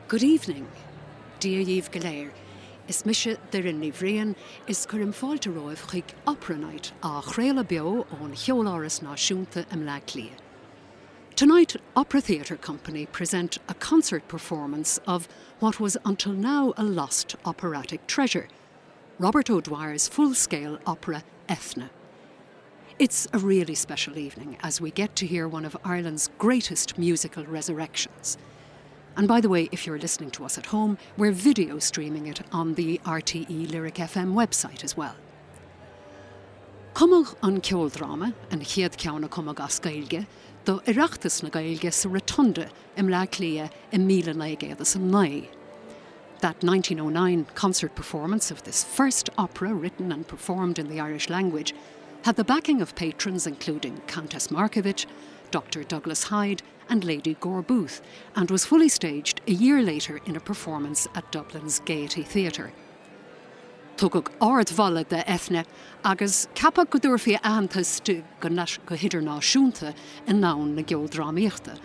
Good evening, Díomh go léir. Is mise Doireann Ní Bhriain is chuir fáilte roimh chuig opera night a chréile beo ón Ceolfhoireann Náisiúnta Leabharlann. Tonight, Opera Theatre Company present a concert performance of what was until now a lost operatic treasure, Robert O'Dwyer's full-scale opera Eithne. It's a really special evening as we get to hear one of Ireland's greatest musical resurrections. And by the way, if you're listening to us at home, we're video streaming it on the RTÉ Lyric FM website as well. Cumach an ceoldráma an chiad ceanna cumach as Ghaeilge, do ireachtas na Ghaeilge sa rotunda Leabharlann in 1909. That 1909 concert performance of this first opera written and performed in the Irish language had the backing of patrons including Countess Markievicz, Dr. Douglas Hyde and Lady Gore Booth, and was fully staged a year later in a performance at Dublin's Gaiety Theatre. Tugad ardmhaile de Eithne agus cappa go dcuirfí ahananta go hÉireann náisiúnta in nán na ceoldráma.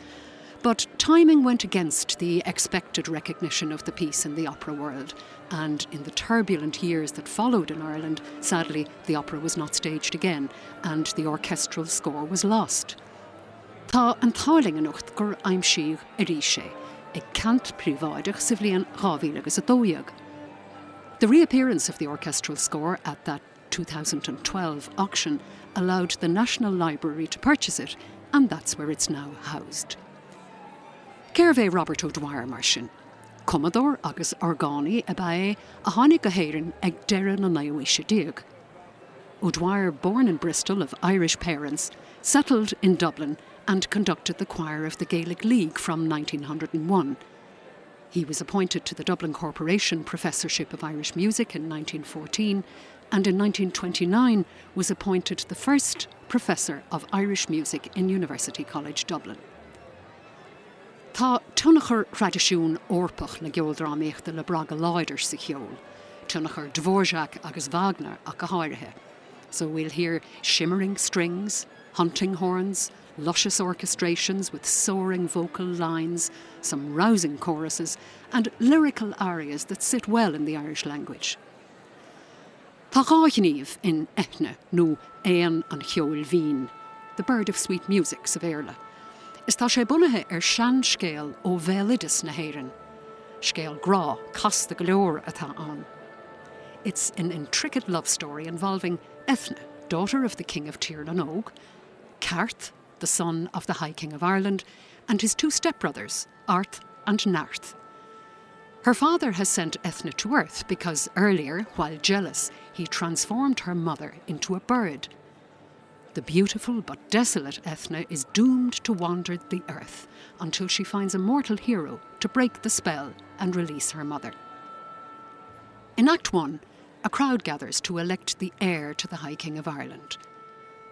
But timing went against the expected recognition of the piece in the opera world, and in the turbulent years that followed in Ireland, sadly, the opera was not staged again, and the orchestral score was lost. Tá an táling anocht gur aimsíodh arís ag ceannt príomháideach sa bhliain 2012. The reappearance of the orchestral score at that 2012 auction allowed the National Library to purchase it, and that's where it's now housed. Ceir Robert O'Dwyer mar sin. Commodore agus orgánaí a ba a tháinig go hÉireann ag deir na naisiúnta. O'Dwyer, born in Bristol of Irish parents, settled in Dublin and conducted the choir of the Gaelic League from 1901. He was appointed to the Dublin Corporation Professorship of Irish Music in 1914 and in 1929 was appointed the first Professor of Irish Music in University College Dublin. Tá tunnachar tradiisiún orpach na ceoldráma le braga láidir sa cheol, tunnachar Dvorak agus Wagner ach go háirithe. So we'll hear shimmering strings, hunting horns, luscious orchestrations with soaring vocal lines, some rousing choruses, and lyrical arias that sit well in the Irish language. Tá gáithníomh in Eithne nó éan an cheoldmhín, the bird of sweet music sa bhéarla. Is tá sé bunathe sean scéal ó bhéilidas na hÉireann, scéal grá, casta go leor atá an. It's an intricate love story involving Eithne, daughter of the King of Tír, Ceannt, the son of the High King of Ireland, and his two stepbrothers, Arth and Nearth. Her father has sent Eithne to earth because earlier, while jealous, he transformed her mother into a bird. The beautiful but desolate Eithne is doomed to wander the earth until she finds a mortal hero to break the spell and release her mother. In Act 1, a crowd gathers to elect the heir to the High King of Ireland.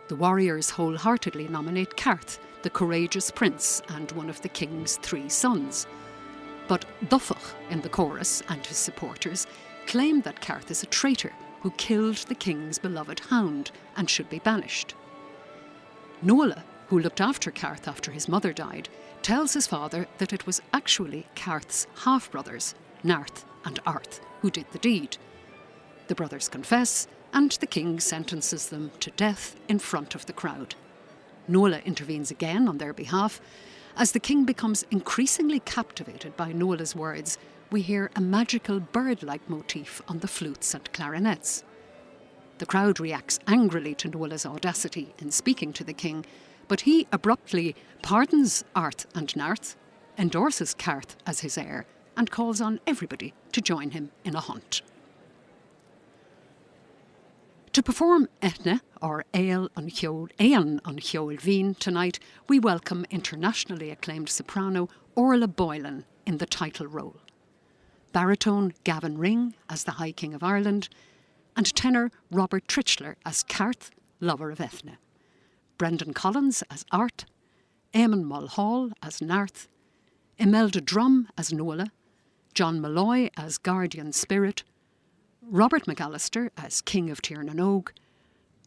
The warriors wholeheartedly nominate Cearth, the courageous prince and one of the king's 3 sons. But Duffach in the chorus and his supporters claim that Cearth is a traitor who killed the king's beloved hound and should be banished. Nuala, who looked after Cearth after his mother died, tells his father that it was actually Cearth's half-brothers, Nearth and Arth, who did the deed. The brothers confess, and the king sentences them to death in front of the crowd. Nuala intervenes again on their behalf. As the king becomes increasingly captivated by Nuala's words, we hear a magical bird-like motif on the flutes and clarinets. The crowd reacts angrily to Nuala's audacity in speaking to the king, but he abruptly pardons Arth and Nearth, endorses Cearth as his heir, and calls on everybody to join him in a hunt. To perform Eithne, or éan an cheoldmhín tonight, we welcome internationally acclaimed soprano Orla Boylan in the title role, baritone Gavin Ring as the High King of Ireland, and tenor Robert Tritchler as Cearth, lover of Eithne, Brendan Collins as Arth, Eamon Mulhall as Nearth, Imelda Drum as Nuala, John Malloy as Guardian Spirit, Robert McAllister as King of Tír,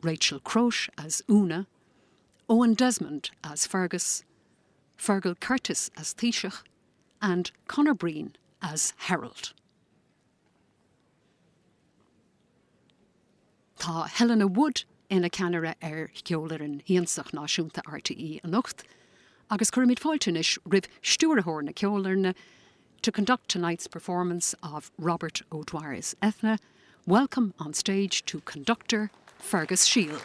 Rachel Croce as Una, Owen Desmond as Fergus, Fergal Curtis as Taoiseach, and Conor Breen as herald. Tá Helena Wood ina ceannara Ceolfhoireann Siansa Náisiúnta RTÉ anocht, agus cuirmid fáiltenis ribh stúrthóir na Ceolfhoireann to conduct tonight's performance of Robert O'Dwyer's Eithne. Welcome on stage to conductor Fergus Shield.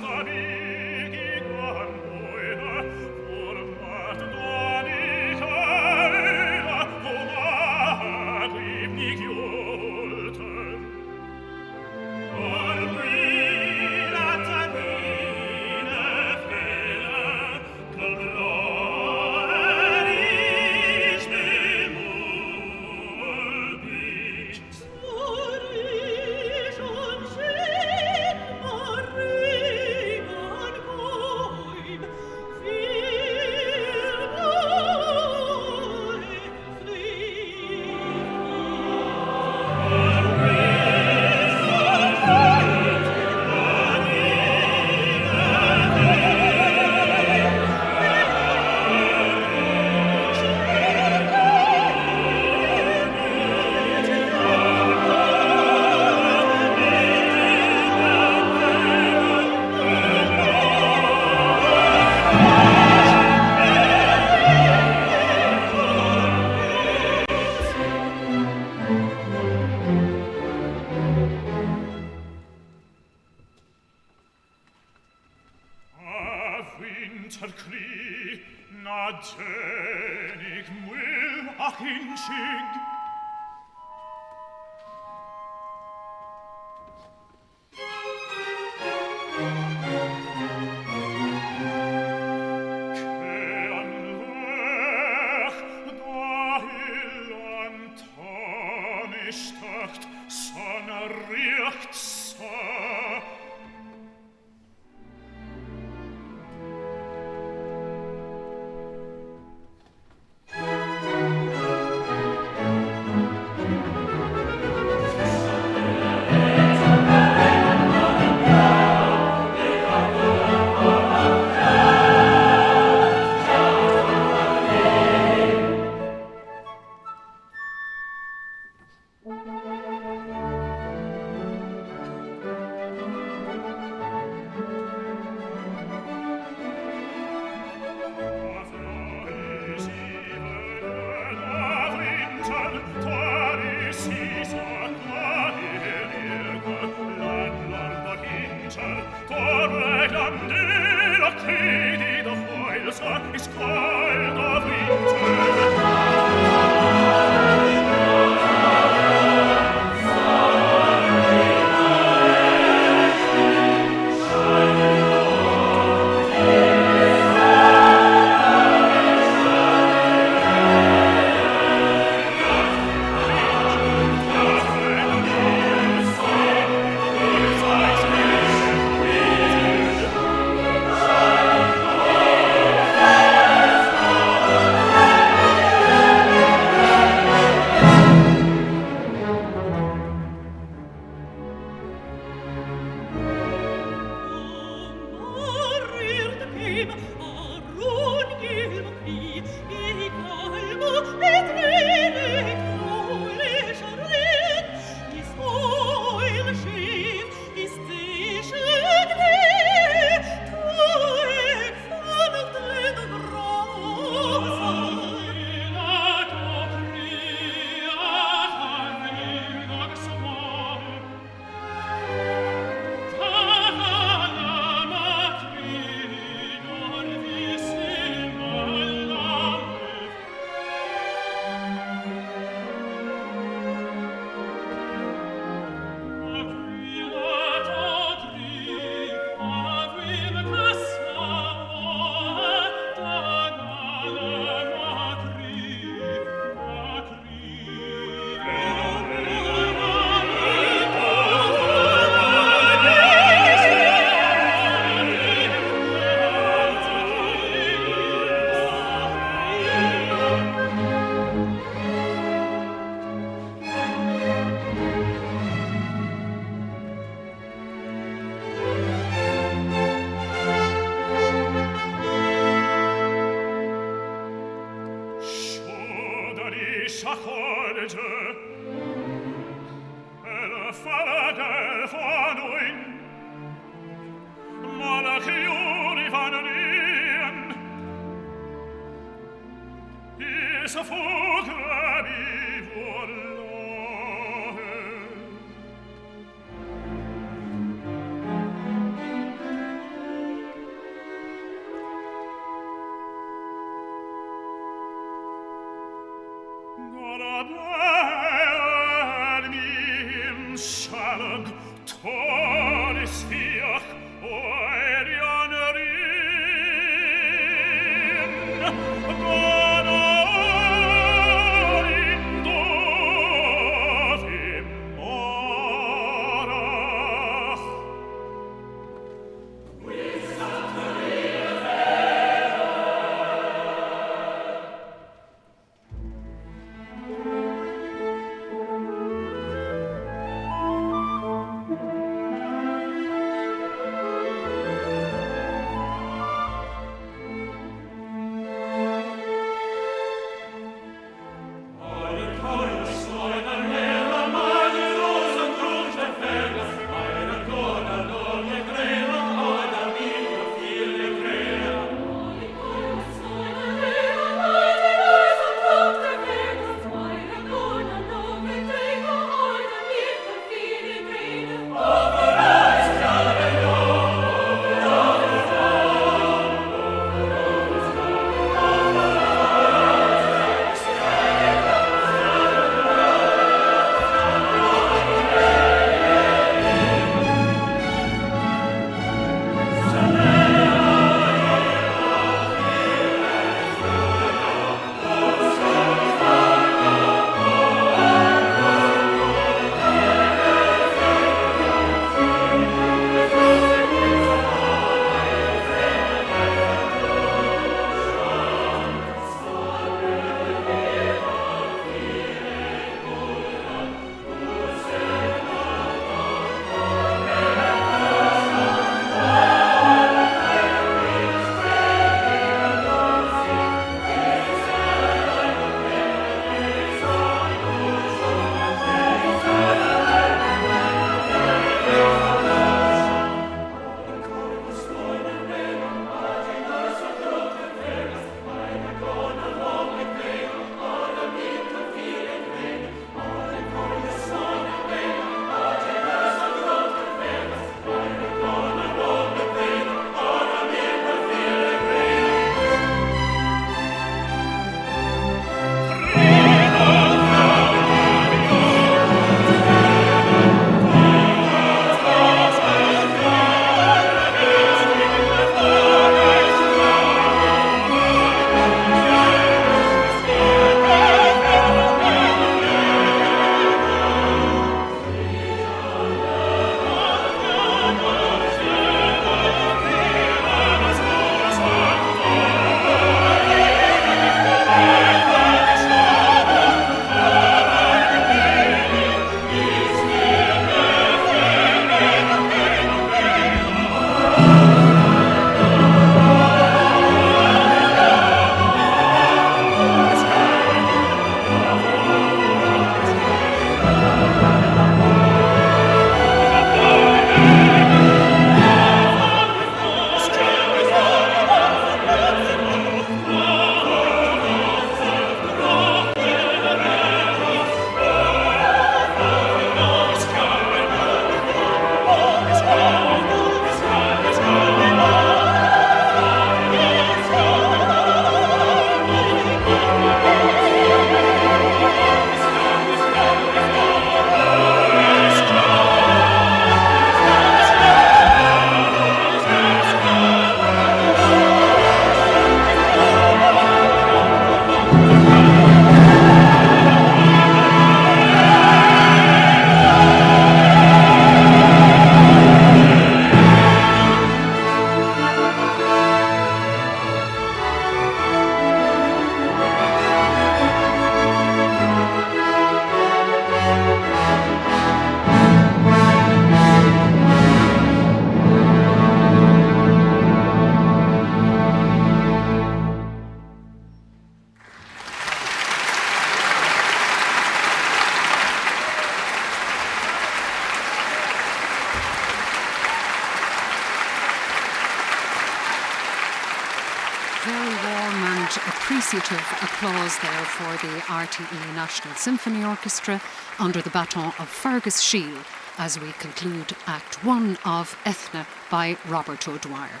Very warm and appreciative applause there for the RTÉ National Symphony Orchestra under the baton of Fergus Shiel as we conclude Act 1 of Eithne by Robert O'Dwyer.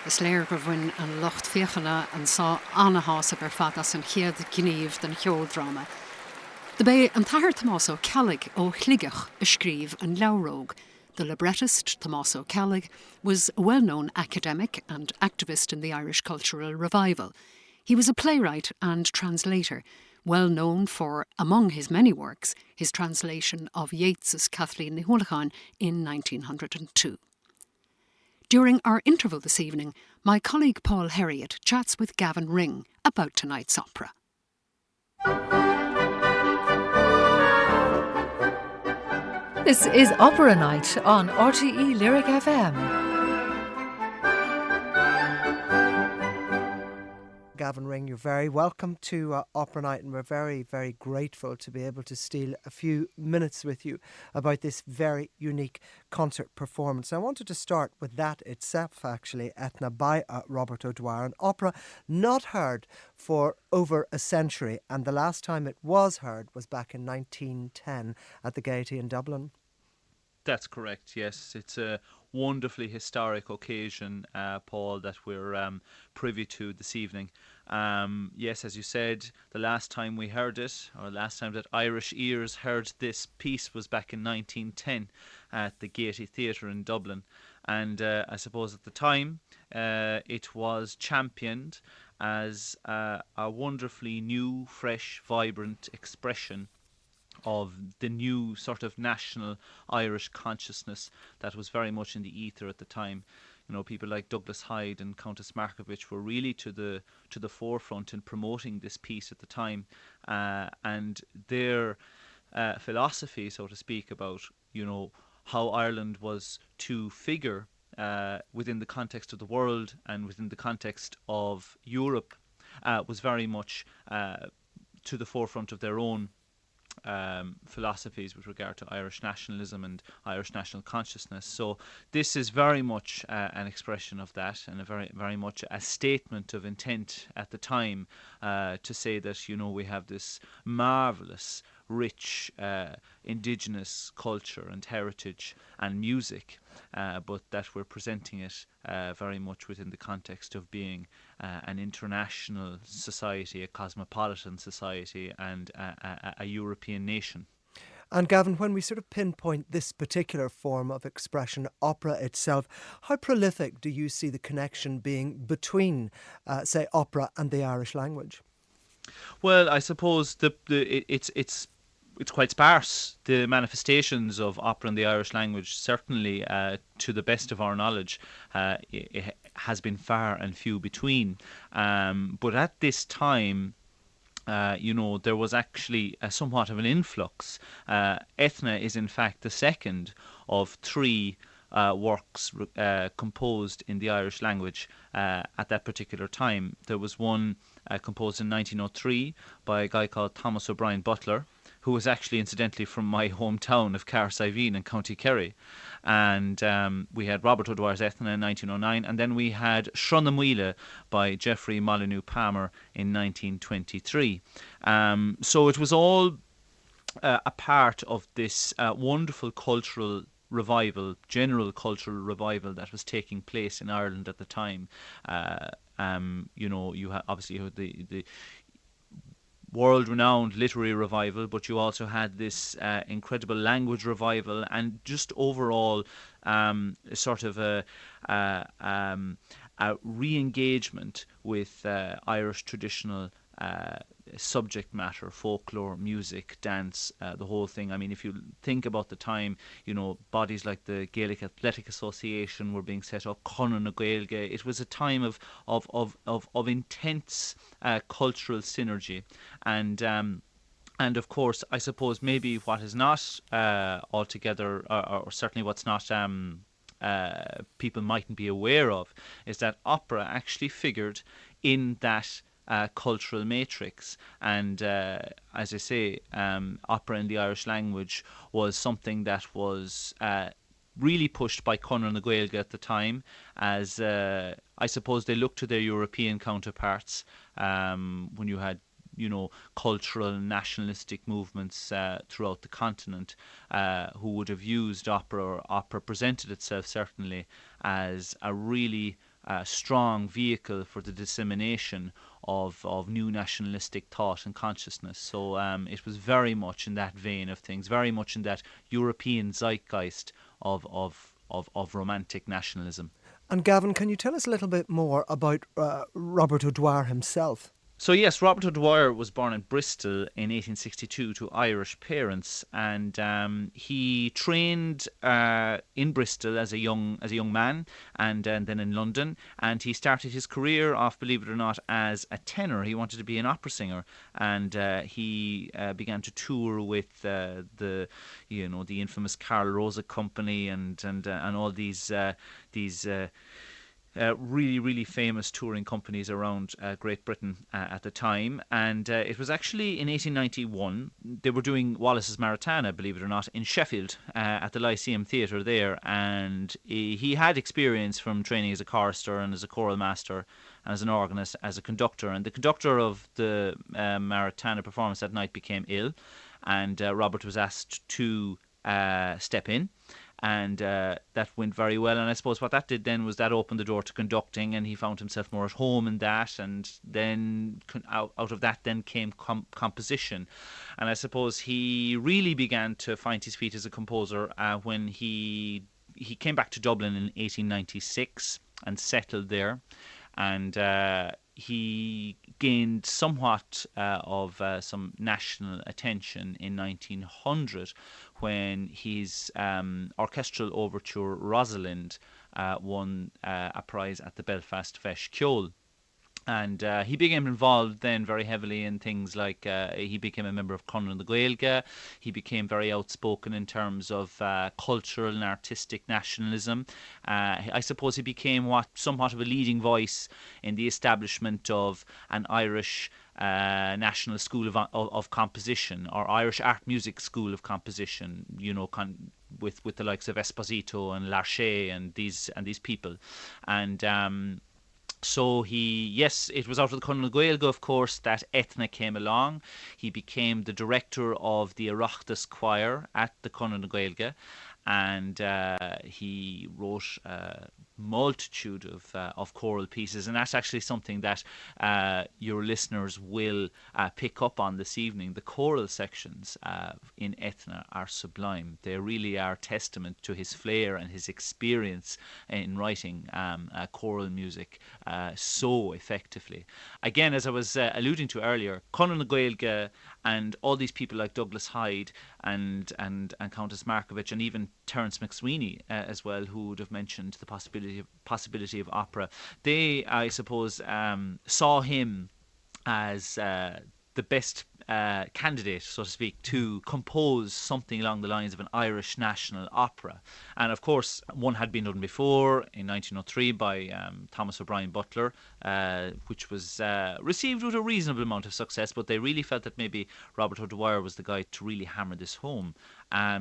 Is léir go bhain an locht féchanna an sá anahasa gur fad as an chéad gníomh den cheoldráma. The bé an tathir Tommaso Ceallaigh ó Chligach a scríb an leabhróg. The librettist, Tommaso Ceallaigh, was a well-known academic and activist in the Irish cultural revival. He was a playwright and translator, well known for, among his many works, his translation of Yeats's Kathleen Ní Bhriain in 1902. During our interval this evening, my colleague Paul Herriot chats with Gavin Ring about tonight's opera. This is Opera Night on RTÉ Lyric FM. Gavin Ring, you're very welcome to Opera Night, and we're very, very grateful to be able to steal a few minutes with you about this very unique concert performance. I wanted to start with that itself, actually, Eithne by Robert O'Dwyer, an opera not heard for over a century, and the last time it was heard was back in 1910 at the Gaiety in Dublin. That's correct, yes. It's a wonderfully historic occasion, Paul, that we're privy to this evening. Yes, as you said, the last time we heard it, or last time that Irish ears heard this piece, was back in 1910 at the Gaiety Theatre in Dublin. And I suppose at the time it was championed as a wonderfully new, fresh, vibrant expression of the new sort of national Irish consciousness that was very much in the ether at the time. You know, people like Douglas Hyde and Countess Markievicz were really to the forefront in promoting this piece at the time, and their philosophy, so to speak, about, you know, how Ireland was to figure within the context of the world and within the context of Europe was very much to the forefront of their own philosophies with regard to Irish nationalism and Irish national consciousness. So this is very much an expression of that, and a very much a statement of intent at the time to say that, you know, we have this marvellous, rich indigenous culture and heritage and music, but that we're presenting it very much within the context of being an international society, a cosmopolitan society, and a European nation. And Gavin, when we sort of pinpoint this particular form of expression, opera itself, how prolific do you see the connection being between, say, opera and the Irish language? Well, I suppose it's quite sparse. The manifestations of opera in the Irish language, certainly to the best of our knowledge, it has been far and few between. But at this time, you know, there was actually somewhat of an influx. Eithne is in fact the second of three works composed in the Irish language at that particular time. There was one composed in 1903 by a guy called Thomas O'Brien Butler, who was actually incidentally from my hometown of Carrick-Siveen in County Kerry. And we had Robert O'Dwyer's Eithne in 1909, and then we had Shrunna Muile by Geoffrey Molyneux Palmer in 1923. So it was all a part of this wonderful cultural revival, general cultural revival that was taking place in Ireland at the time. You know, you obviously had the world-renowned literary revival, but you also had this incredible language revival, and just overall sort of a re-engagement with Irish traditional subject matter, folklore, music, dance, the whole thing. I mean, if you think about the time, you know, bodies like the Gaelic Athletic Association were being set up, chun na Ghaeilge. It was a time of intense cultural synergy, and of course, I suppose maybe what is not altogether, or certainly what's not people mightn't be aware of, is that opera actually figured in that cultural matrix. And as I say, opera in the Irish language was something that was really pushed by Conradh na Gaeilge at the time, as I suppose they looked to their European counterparts when you had cultural and nationalistic movements throughout the continent who would have used opera, or opera presented itself certainly as a really strong vehicle for the dissemination of new nationalistic thought and consciousness. So it was very much in that vein of things, very much in that European zeitgeist of romantic nationalism. And Gavin, can you tell us a little bit more about Robert O'Dwyer himself? So yes, Robert O'Dwyer was born in Bristol in 1862 to Irish parents, and he trained in Bristol as a young man, and then in London. And he started his career off, believe it or not, as a tenor. He wanted to be an opera singer, and he began to tour with the infamous Carl Rosa Company and all these. Really, really famous touring companies around Great Britain at the time. And it was actually in 1891, they were doing Wallace's Maritana, believe it or not, in Sheffield at the Lyceum Theatre there. And he had experience from training as a chorister and as a choral master and as an organist, as a conductor. And the conductor of the Maritana performance that night became ill, and Robert was asked to step in. And that went very well. And I suppose what that did then was that opened the door to conducting, and he found himself more at home in that. And then out of that then came composition. And I suppose he really began to find his feet as a composer when he came back to Dublin in 1896 and settled there. And he gained somewhat of some national attention in 1900 when his orchestral overture Rosalind won a prize at the Belfast Feis Ceoil. And he became involved then very heavily in things like he became a member of Chun and the Ghaeilge. He became very outspoken in terms of cultural and artistic nationalism. I suppose he became somewhat of a leading voice in the establishment of an Irish National School of Composition, or Irish Art Music School of Composition, with the likes of Esposito and Larcher and these people. And so it was out of the Chun and Ghaeilge, of course, that Eithne came along. He became the director of the Oireachtas choir at the Chun and Ghaeilge, and he wrote a multitude of choral pieces, and that's actually something that your listeners will pick up on this evening. The choral sections in Eithne are sublime. They really are testament to his flair and his experience in writing choral music so effectively. Again, as I was alluding to earlier, Chun and Ghaeilge and all these people like Douglas Hyde and Countess Markovich, and even Terence McSweeney as well, who would have mentioned the possibility of opera. They, I suppose, saw him as the best candidate, so to speak, to compose something along the lines of an Irish national opera. And of course, one had been done before in 1903 by Thomas O'Brien Butler, which was received with a reasonable amount of success, but they really felt that maybe Robert O'Dwyer was the guy to really hammer this home.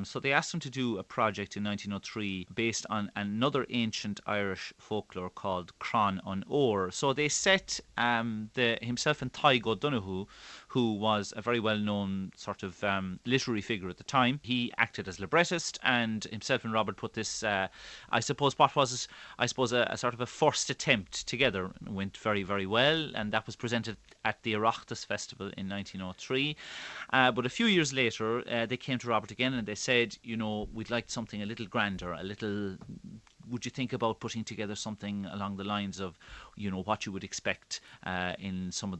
So they asked him to do a project in 1903 based on another ancient Irish folklore called Crann an Óir. So they set himself and Tadhg O'Donoghue, who was a very well-known sort of literary figure at the time. He acted as librettist, and himself and Robert put this, I suppose, a sort of a first attempt together. It went very, very well, and that was presented at the Oireachtas Festival in 1903. But a few years later, they came to Robert again and they said, we'd like something a little grander, would you think about putting together something along the lines of, what you would expect in some of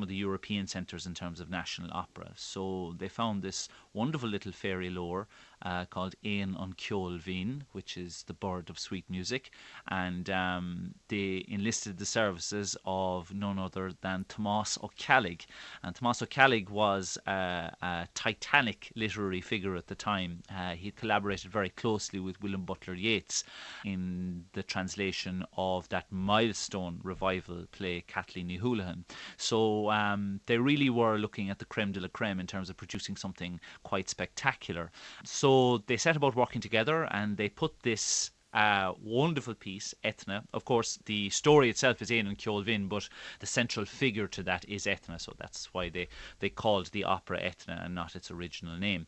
the European centres in terms of national opera? So they found this wonderful little fairy lore called Éin an Ceolfhoireann, which is the bird of sweet music, and they enlisted the services of none other than Tomás Ó Ceallaigh. And Tomás Ó Ceallaigh was a titanic literary figure at the time. He collaborated very closely with William Butler Yeats in the translation of that milestone revival play Kathleen Ní Bhriain. So they really were looking at the creme de la creme in terms of producing something quite spectacular. So they set about working together, and they put this wonderful piece, Eithne. Of course, the story itself is Éann Ceolfhoireann, but the central figure to that is Eithne, so that's why they called the opera Eithne and not its original name.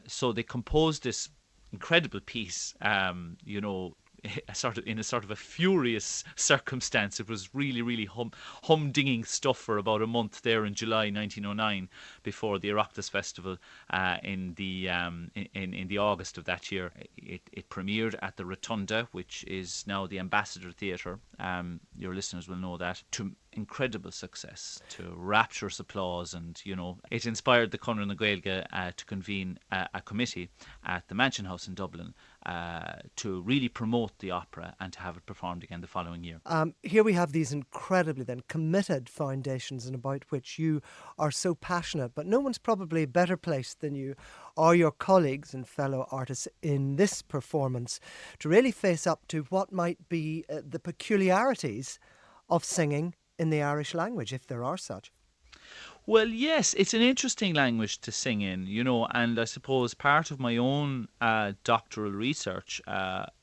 So they composed this incredible piece, in a sort of a furious circumstance. It was really, really humdinging stuff for about a month there in July 1909 before the Oireachtas Festival in the August of that year. It premiered at the Rotunda, which is now the Ambassador Theatre. Your listeners will know that. To incredible success, to rapturous applause, and it inspired the Conradh na Gaeilge to convene a committee at the Mansion House in Dublin to really promote the opera and to have it performed again the following year. Here we have these incredibly then committed foundations, and about which you are so passionate, but no one's probably better placed than you or your colleagues and fellow artists in this performance to really face up to what might be the peculiarities of singing in the Irish language, if there are such. Well, yes, it's an interesting language to sing in, and I suppose part of my own doctoral research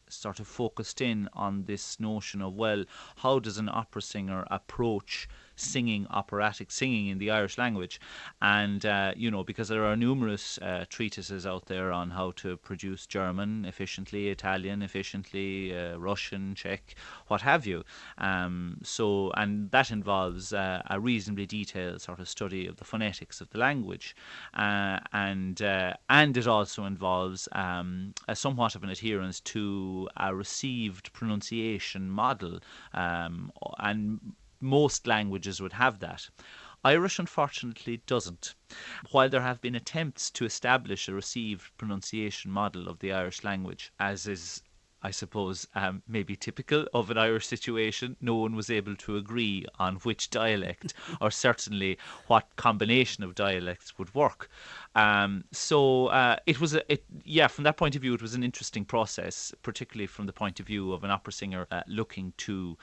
sort of focused in on this notion of, well, how does an opera singer approach singing operatic singing in the Irish language? And because there are numerous treatises out there on how to produce German efficiently, Italian efficiently, Russian, Czech, what have you. And that involves a reasonably detailed sort of study of the phonetics of the language, and it also involves a somewhat of an adherence to a received pronunciation model, and most languages would have that. Irish, unfortunately, doesn't. While there have been attempts to establish a received pronunciation model of the Irish language, as is, I suppose, maybe typical of an Irish situation, no one was able to agree on which dialect or certainly what combination of dialects would work. From that point of view, it was an interesting process, particularly from the point of view of an opera singer looking to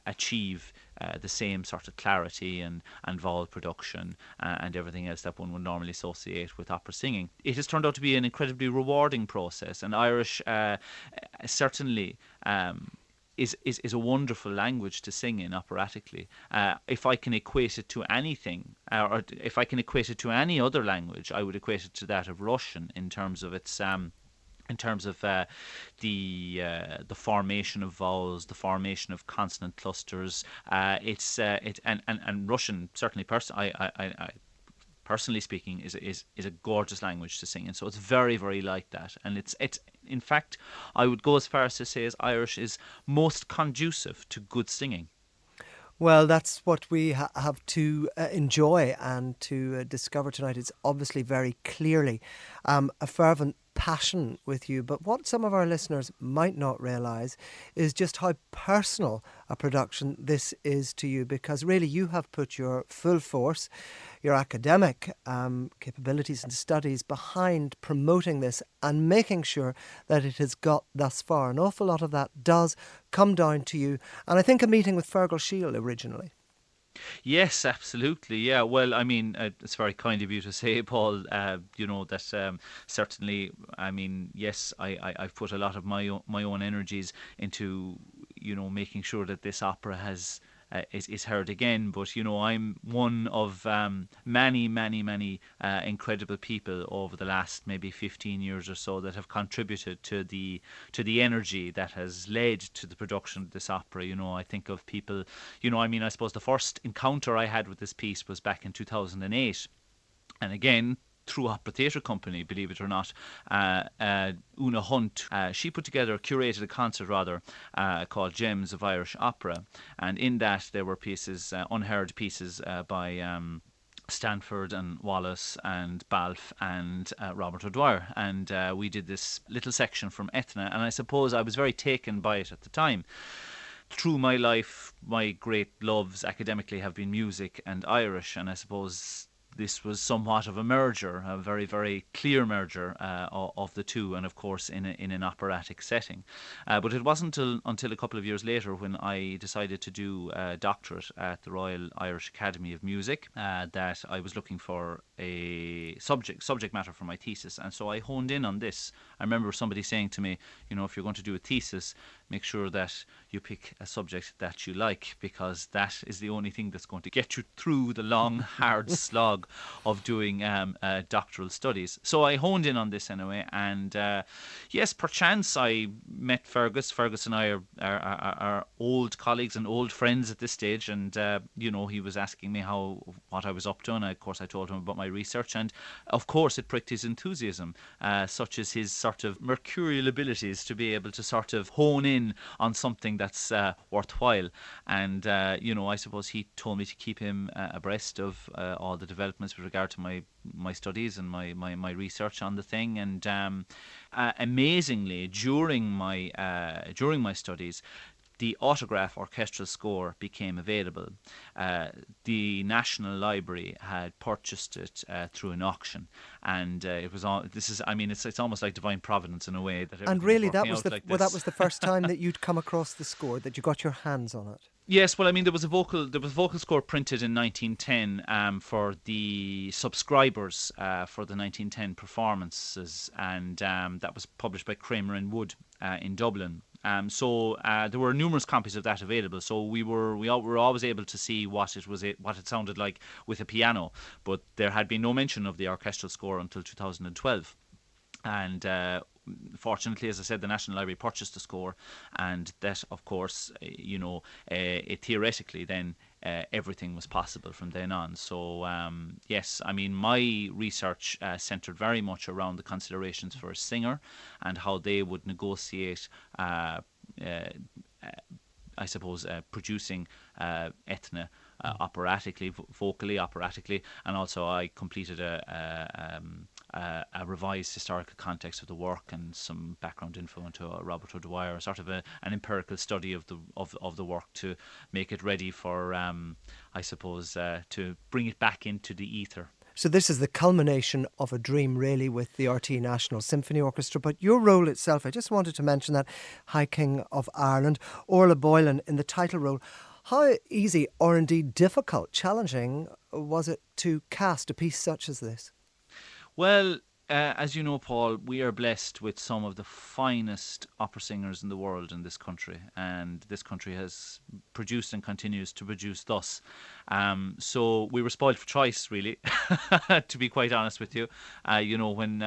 achieve the same sort of clarity and vowel production and everything else that one would normally associate with opera singing. It has turned out to be an incredibly rewarding process, and Irish certainly is a wonderful language to sing in operatically. If I can equate it to anything, or if I can equate it to any other language, I would equate it to that of Russian in terms of its the formation of vowels, the formation of consonant clusters. And Russian, certainly personally speaking, is a gorgeous language to sing in. So it's very, very like that. And it's in fact, I would go as far as to say as Irish is most conducive to good singing. Well, that's what we have to enjoy and to discover tonight. It's obviously very clearly a fervent passion with you, but what some of our listeners might not realise is just how personal a production this is to you, because really you have put your full force, your academic capabilities and studies behind promoting this and making sure that it has got thus far. An awful lot of that does come down to you, and I think a meeting with Fergal Shield originally. Yes, absolutely. Yeah, well, I mean, it's very kind of you to say, Paul. That certainly. I mean, yes, I've put a lot of my own energies into making sure that this opera is heard again. But I'm one of many incredible people over the last maybe 15 years or so that have contributed to the energy that has led to the production of this opera. I think of people. I suppose the first encounter I had with this piece was back in 2008, and again, through Opera Theatre Company, believe it or not, Una Hunt, she curated a concert called Gems of Irish Opera, and in that there were pieces, unheard pieces by Stanford and Wallace and Balfe and Robert O'Dwyer, and we did this little section from Eithne, and I suppose I was very taken by it at the time. Through my life, my great loves academically have been music and Irish, and I suppose this was somewhat of a merger, a very, very clear merger of the two, and of course in an operatic setting. But it wasn't until a couple of years later when I decided to do a doctorate at the Royal Irish Academy of Music that I was looking for a subject matter for my thesis, and so I honed in on this. I remember somebody saying to me, if you're going to do a thesis, make sure that you pick a subject that you like, because that is the only thing that's going to get you through the long, hard slog of doing doctoral studies. So I honed in on this anyway, and yes, perchance I met Fergus. Fergus and I are old colleagues and old friends at this stage, and he was asking me what I was up to, and of course I told him about my research, and of course it pricked his enthusiasm, such as his sort of mercurial abilities to be able to sort of hone in on something that's worthwhile. And I suppose he told me to keep him abreast of all the developments with regard to my studies and my research on the thing. And amazingly, during my studies, the autograph orchestral score became available. The National Library had purchased it through an auction, and it was all. It's almost like divine providence in a way that. And really, that was that was the first time that you'd come across the score, that you got your hands on it. Yes, well, there was a vocal score printed in 1910 for the subscribers for the 1910 performances, and that was published by Kramer and Wood in Dublin. So there were numerous copies of that available. So we were always able to see what it sounded like with a piano, but there had been no mention of the orchestral score until 2012. And fortunately, as I said, the National Library purchased the score, and that, of course, theoretically then everything was possible from then on. So yes, my research centred very much around the considerations for a singer and how they would negotiate producing Eithne operatically, vocally, operatically, and also I completed a revised historical context of the work and some background info into Robert O'Dwyer, sort of an empirical study of the work to make it ready for, to bring it back into the ether. So this is the culmination of a dream, really, with the RTÉ National Symphony Orchestra. But your role itself, I just wanted to mention that High King of Ireland, Orla Boylan in the title role. How easy or indeed difficult, challenging was it to cast a piece such as this? Well, as you know, Paul, we are blessed with some of the finest opera singers in the world in this country, and this country has produced and continues to produce thus. So we were spoiled for choice, really, to be quite honest with you. When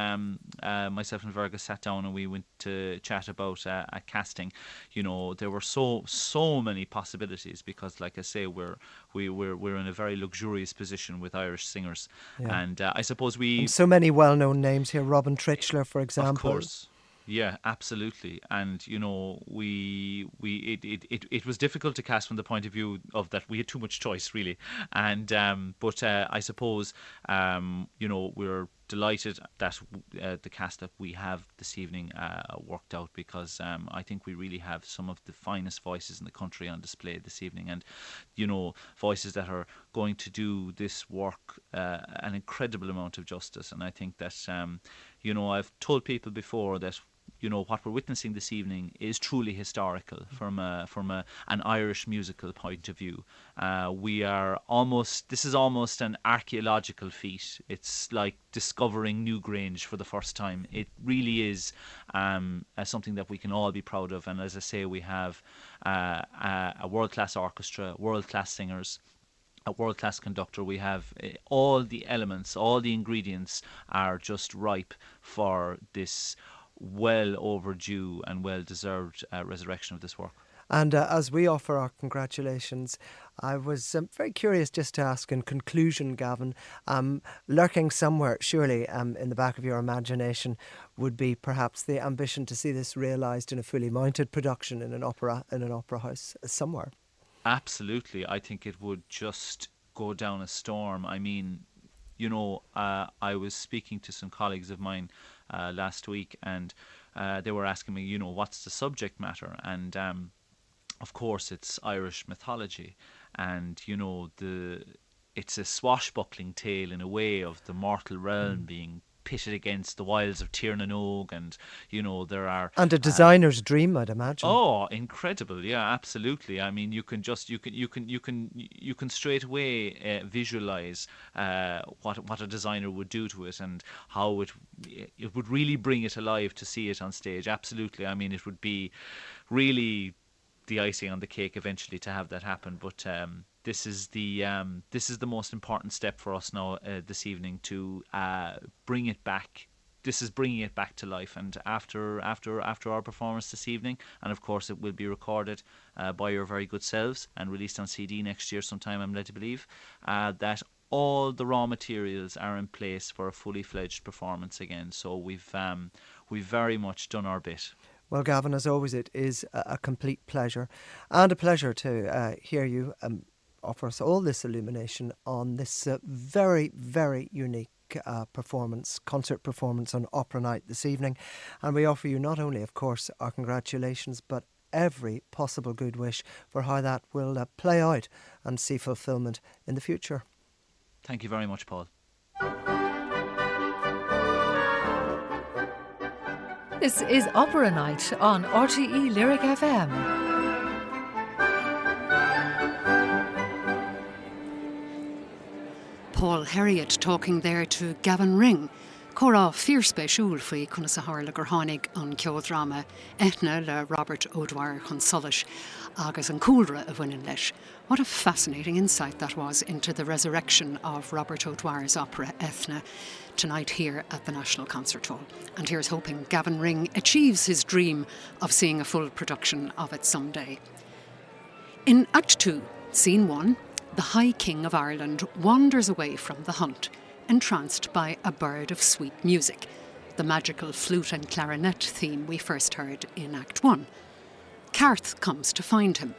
myself and Fergus sat down and we went to chat about a casting, there were so many possibilities, because, like I say, we're in a very luxurious position with Irish singers, and I suppose and so many well-known names here, Robin Tritchler, for example. Of course. Yeah, absolutely. And it was difficult to cast from the point of view of that we had too much choice, really. And but I suppose we're delighted that the cast that we have this evening worked out, because I think we really have some of the finest voices in the country on display this evening, and voices that are going to do this work an incredible amount of justice. And I think that I've told people before that what we're witnessing this evening is truly historical from an Irish musical point of view. This is almost an archaeological feat. It's like discovering Newgrange for the first time. It really is something that we can all be proud of. And as I say, we have a world-class orchestra, world-class singers, a world-class conductor. We have all the elements, all the ingredients are just ripe for this well overdue and well deserved resurrection of this work. And as we offer our congratulations, I was very curious just to ask in conclusion, Gavin, lurking somewhere surely in the back of your imagination would be perhaps the ambition to see this realised in a fully mounted production in an opera house somewhere. Absolutely. I think it would just go down a storm. I was speaking to some colleagues of mine last week, and they were asking me, what's the subject matter? And of course, it's Irish mythology, and it's a swashbuckling tale in a way of the mortal realm being pitted against the wilds of Tír na nÓg, and there are and a designer's dream, I'd imagine. Oh, incredible! Yeah, absolutely. I mean, you can straight away visualize what a designer would do to it, and how it would really bring it alive to see it on stage. Absolutely. I mean, it would be really the icing on the cake eventually to have that happen. But this is the most important step for us now this evening to bring it back. This is bringing it back to life, and after our performance this evening, and of course it will be recorded by your very good selves and released on CD next year sometime, I'm led to believe, that all the raw materials are in place for a fully fledged performance again. So we've very much done our bit. Well, Gavin, as always, it is a complete pleasure, and a pleasure to hear you offer us all this illumination on this very, very unique concert performance on Opera Night this evening. And we offer you not only, of course, our congratulations, but every possible good wish for how that will play out and see fulfilment in the future. Thank you very much, Paul. This is Opera Night on RTÉ Lyric FM. Paul Herriot talking there to Gavin Ring. Cora fierce speisiúil faoi chun sa hála gur tháinig an ceoldráma Eithne le Robert O'Dwyer chun solis agus an cúlra a bhaineann leis. What a fascinating insight that was into the resurrection of Robert O'Dwyer's opera Eithne tonight here at the National Concert Hall. And here's hoping Gavin Ring achieves his dream of seeing a full production of it someday. In Act 2, Scene 1, the High King of Ireland wanders away from the hunt, entranced by a bird of sweet music, the magical flute and clarinet theme we first heard in Act 1. Cearth comes to find him.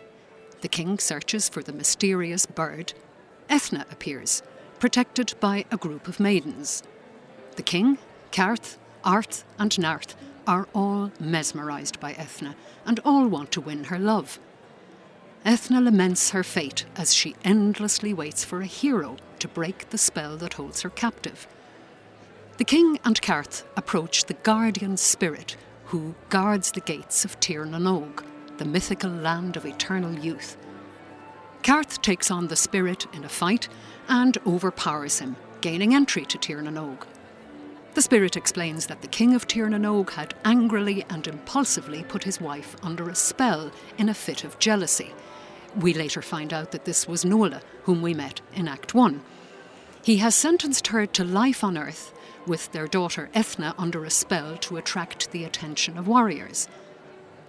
The king searches for the mysterious bird. Eithne appears, protected by a group of maidens. The king, Cearth, Arth and Nearth are all mesmerised by Eithne and all want to win her love. Eithne laments her fate as she endlessly waits for a hero to break the spell that holds her captive. The king and Cearth approach the guardian spirit who guards the gates of Tír na nÓg, the mythical land of eternal youth. Cearth takes on the spirit in a fight and overpowers him, gaining entry to Tír na nÓg. The spirit explains that the King of Tír na nÓg had angrily and impulsively put his wife under a spell in a fit of jealousy. We later find out that this was Nuala, whom we met in Act 1. He has sentenced her to life on earth, with their daughter Eithne under a spell to attract the attention of warriors.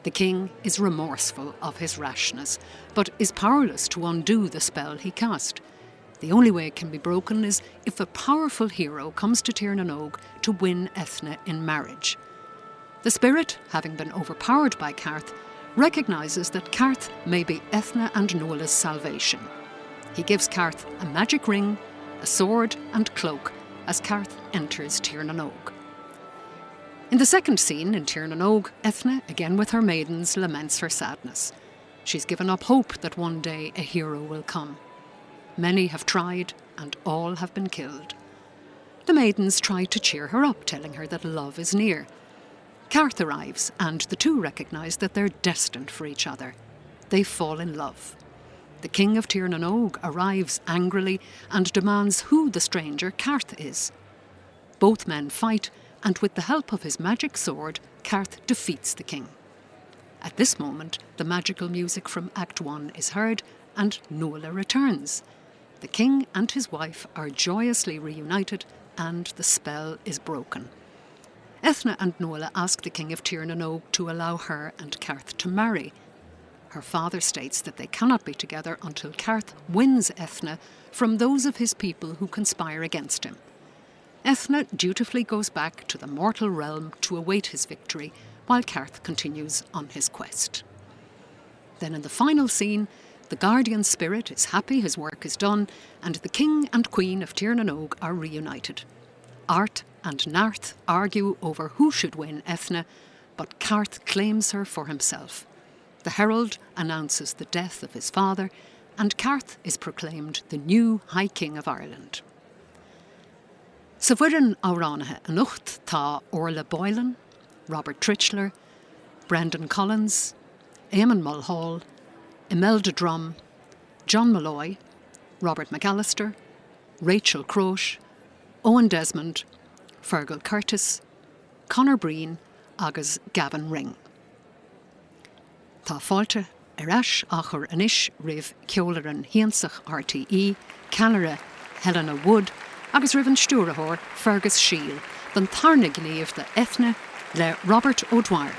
The king is remorseful of his rashness, but is powerless to undo the spell he cast. The only way it can be broken is if a powerful hero comes to Tír na nÓg to win Eithne in marriage. The spirit, having been overpowered by Cearth, recognises that Cearth may be Eithne and Nuala's salvation. He gives Cearth a magic ring, a sword and cloak as Cearth enters Tír na nÓg. In the second scene in Tír na nÓg, Eithne, again with her maidens, laments her sadness. She's given up hope that one day a hero will come. Many have tried and all have been killed. The maidens try to cheer her up, telling her that love is near. Cearth arrives and the two recognise that they're destined for each other. They fall in love. The King of Tír na nÓg arrives angrily and demands who the stranger Cearth is. Both men fight, and with the help of his magic sword, Cearth defeats the king. At this moment, the magical music from Act 1 is heard and Nuala returns. The king and his wife are joyously reunited and the spell is broken. Eithne and Nuala ask the King of Tír na nÓg to allow her and Cearth to marry. Her father states that they cannot be together until Cearth wins Eithne from those of his people who conspire against him. Eithne dutifully goes back to the mortal realm to await his victory, while Cearth continues on his quest. Then in the final scene, the guardian spirit is happy his work is done, and the king and queen of Tír na nÓg are reunited. Arth and Nearth argue over who should win Eithne, but Cearth claims her for himself. The herald announces the death of his father, and Carth is proclaimed the new High King of Ireland. Sa bhuireann áránathe an ucht tá Orla Boylan, Robert Tritchler, Brendan Collins, Eamon Mulhall, Imelda Drum, John Malloy, Robert McAllister, Rachel Croce, Owen Desmond, Fergal Curtis, Conor Breen agus Gavin Ring. Tá fáilte ais achar anois rih Ceolfhoireann Siansa RTÉ, Ceannaire Helena Wood agus rih an stúrathóir Fergus Shiel, don tháinig léamh de Eithne le Robert O'Dwyer.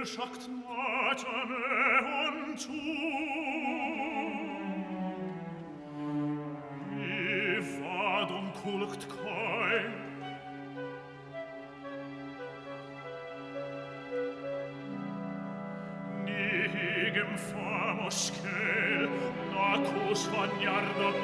Sagt matane und tu I vadum kulkt kai Nigem famoskel Nacus vanyardam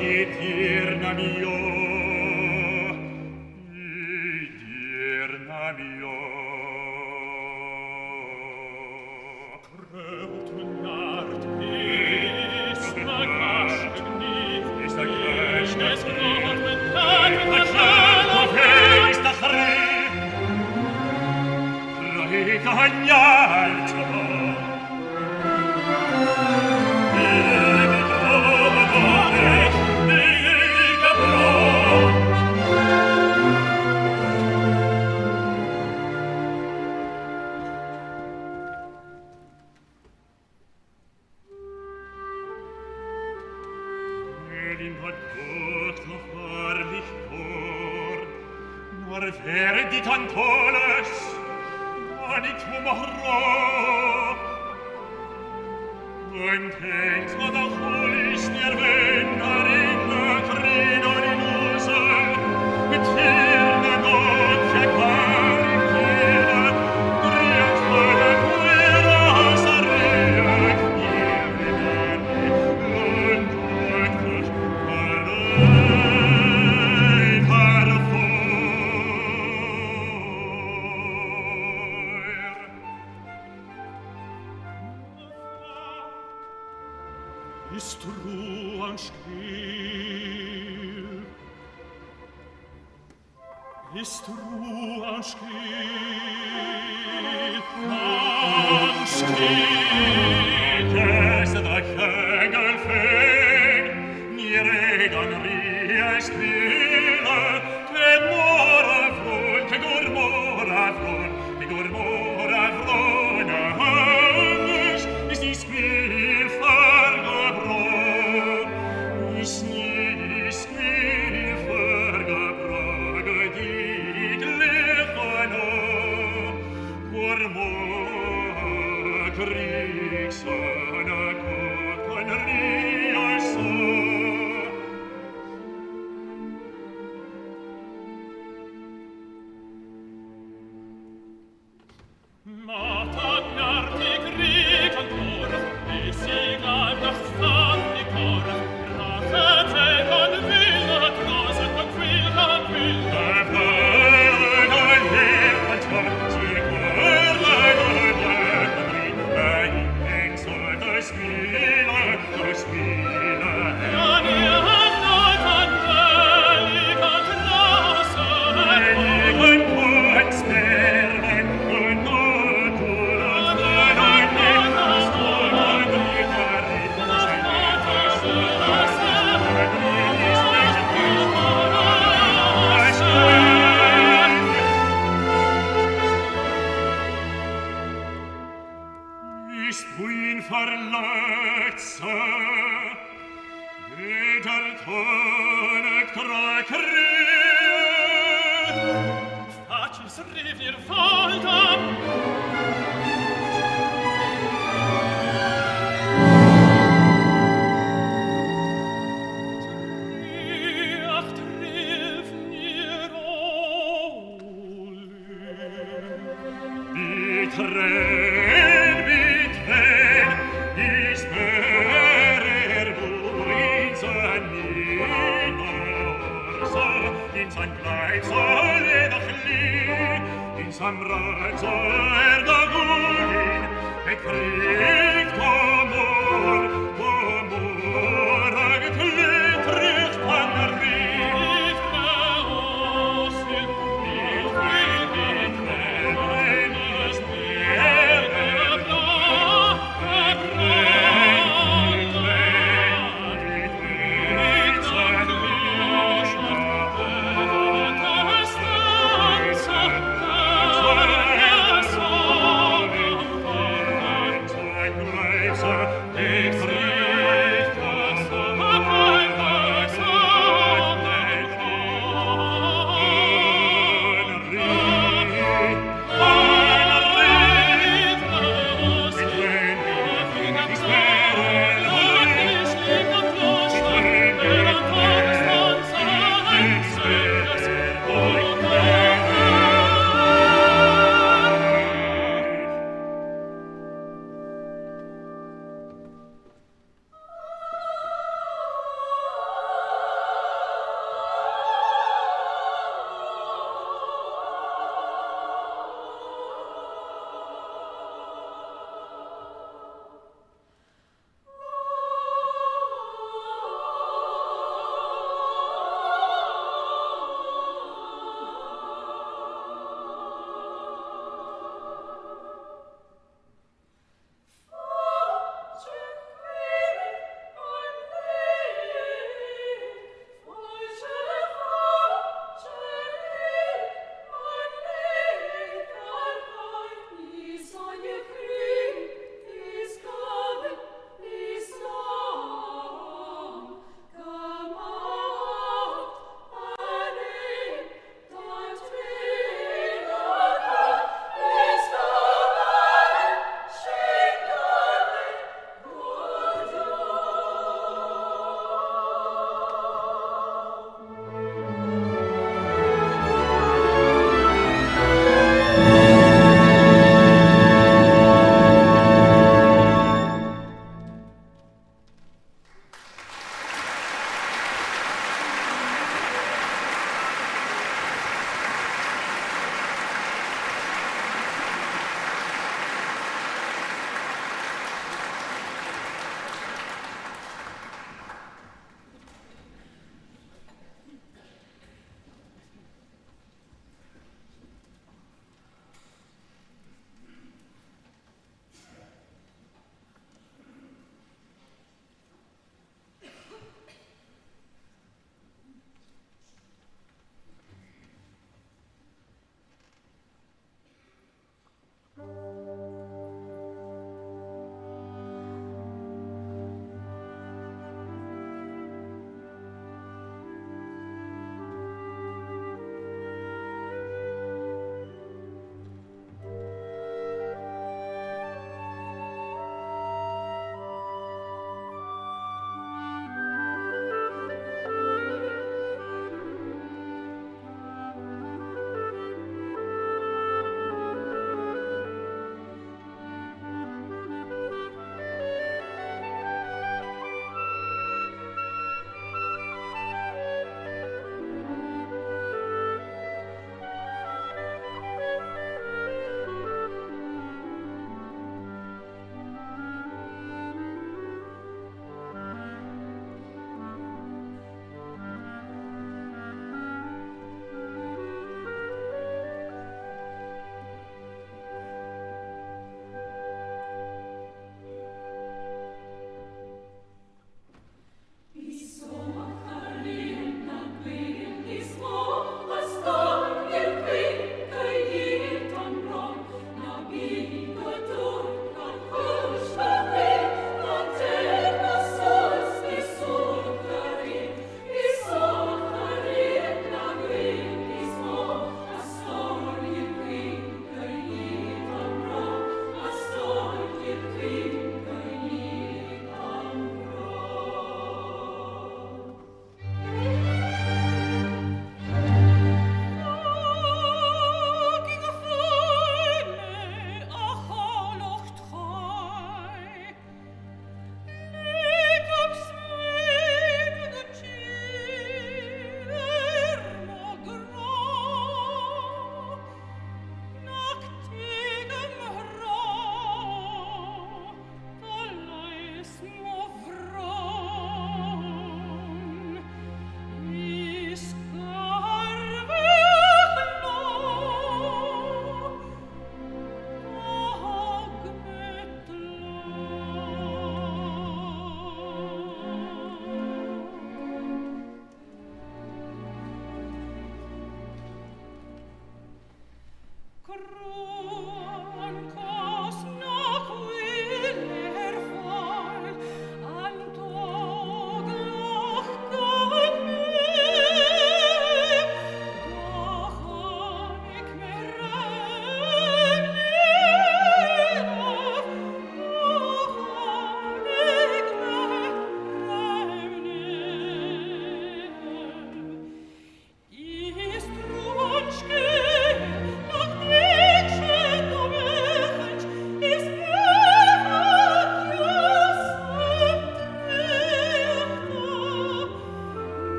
Quid Ist Ruhe und still. Ist Ruhe und still. Und still. Gäste der Hegel feg, ni regan rie stille, ke mora frun, ke gur mora frun, ke gur mora frun, anders ist die Spiel vergebrochen, ist nie die Spiel vergebrochen, die gleichen gur mora kriegshana kochen riasa.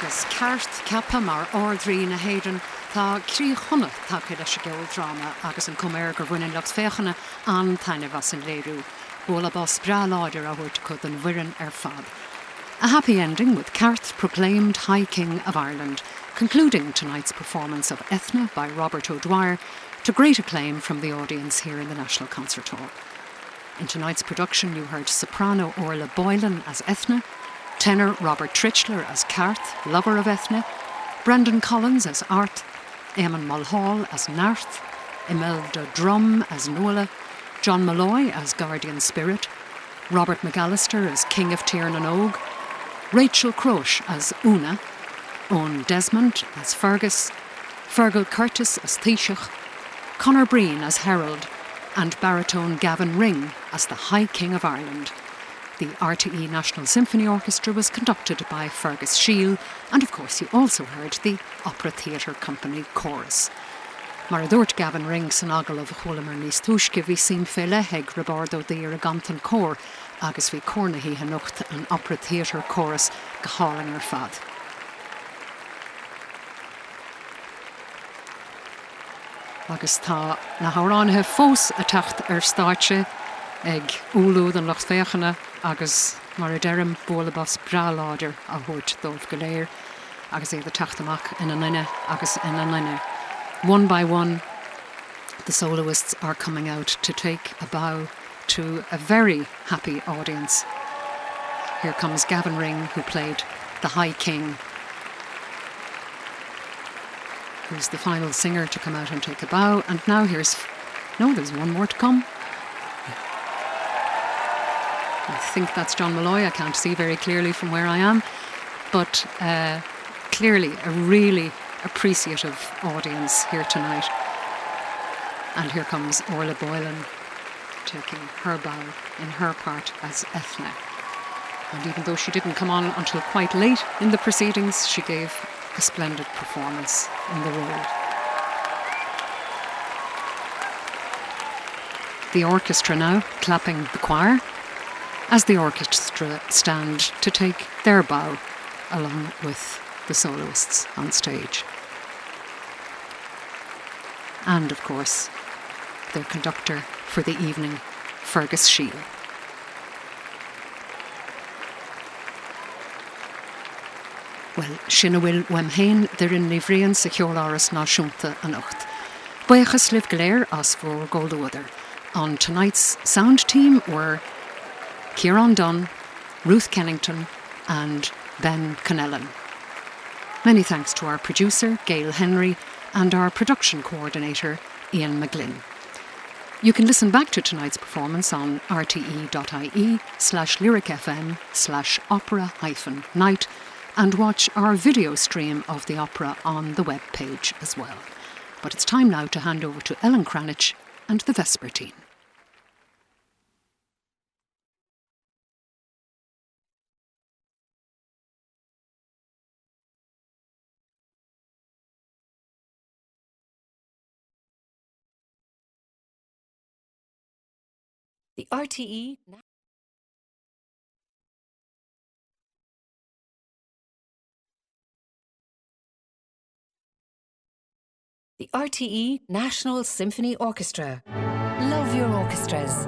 agus ceart ceappa mar ordrí na hÉireann tá críochonna take leis a ceoldráma agus an cuméir gur bhaineann leacht féchanna an tháinig as an léirú. Bóla bás bra láidir a bhuiirt chud an bhuireann ar fad. A happy ending with Cearth proclaimed High King of Ireland, concluding tonight's performance of Eithne by Robert O'Dwyer to great acclaim from the audience here in the National Concert Hall. In tonight's production you heard soprano Orla Boylan as Eithne, tenor Robert Tritchler as Cearth, lover of Eithne, Brendan Collins as Art, Eamon Mulhall as Narth, Imelda Drum as Nola, John Malloy as Guardian Spirit, Robert McAllister as King of Tír and Og, Rachel Croce as Una, Owen Desmond as Fergus, Fergal Curtis as Taoiseach, Conor Breen as Herald, and baritone Gavin Ring as the High King of Ireland. The RTÉ National Symphony Orchestra was conducted by Fergus Shiel, and of course you also heard the Opera Theatre Company Chorus. Mar a dúirt Gavin Ring san agal of Cholamar níos túisce bhí sim fé letheig Robardo Deir a gantan cór agus bhí córnaí hanocht an opera theatre chorus go háling ar fad. Agus tá na háránithe fós a techt ar stáitse ag úlúd an locht féchanna agus mar a deirm bólabas bráláidir a thuirt dómh go léir agus éad a techt amach ina nine agus ina nine. One by one, the soloists are coming out to take a bow to a very happy audience. Here comes Gavin Ring, who played the High King, who's the final singer to come out and take a bow. And now there's one more to come. I think that's John Malloy. I can't see very clearly from where I am, but clearly a really appreciative audience here tonight. And here comes Orla Boylan taking her bow in her part as Eithne. And even though she didn't come on until quite late in the proceedings, she gave a splendid performance in the role. The orchestra now clapping the choir as the orchestra stand to take their bow along with the soloists on stage. And of course, their conductor for the evening, Fergus Sheil. Well, sinna bhfuil wemhéin Doireann Ní Bhriain sa Ceolfhoireann Náisiúnta anocht. Buchas live galéir as for Goldwater. On tonight's sound team were Ciarán Dunn, Ruth Kennington and Ben Connellan. Many thanks to our producer, Gail Henry, and our production coordinator, Ian McGlynn. You can listen back to tonight's performance on rte.ie/lyricfm/opera-night and watch our video stream of the opera on the web page as well. But it's time now to hand over to Ellen Cranich and the Vespertine. The RTE The RTE National Symphony Orchestra. Love your orchestras.